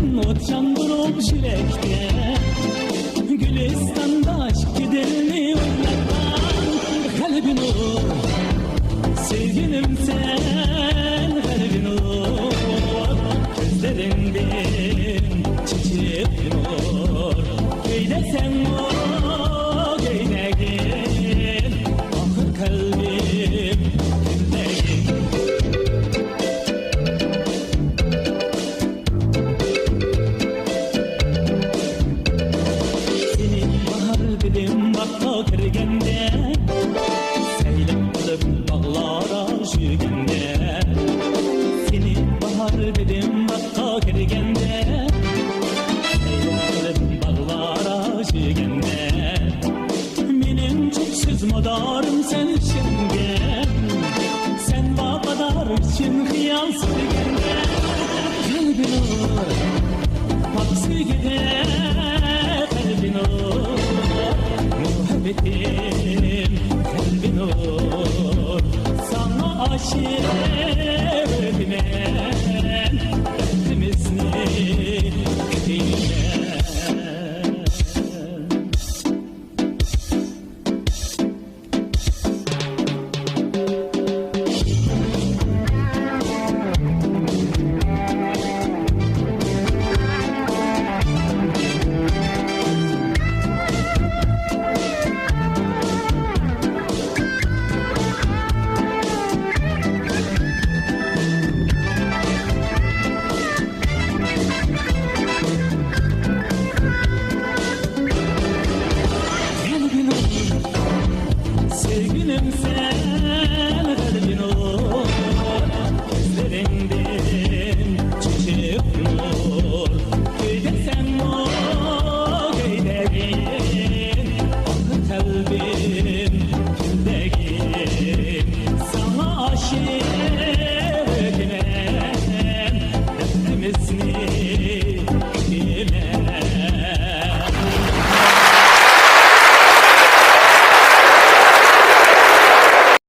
kalbin ot yandırıp şilekte, Gülistan'da aşk giderini oynatan kalbin ot, sevgilim sen kalbin ot, gözlerinden çiçek nur, göydesen o göydegin, akır kalbim gündegin. Seni bahar dedim bakma kirgende, seylep kılıp dağlara şürgende. Seni bahar dedim bakma kirgende, seylep kılıp dağlara şürgende. Benim çok söz madarım sen şengem, sen babadar için hıyal sürgende. Kalbin olur, bak sevgide kalbin olur, muhabbetim kalbin olur. Sana aşık öldüm ben, öldümüzü gideyim ben. Kalbin olur, sevgilim sen kalbin olur, gözlerinden çiçek nur, göydesen o göydegin, akır kalbim güldegin. Sana aşık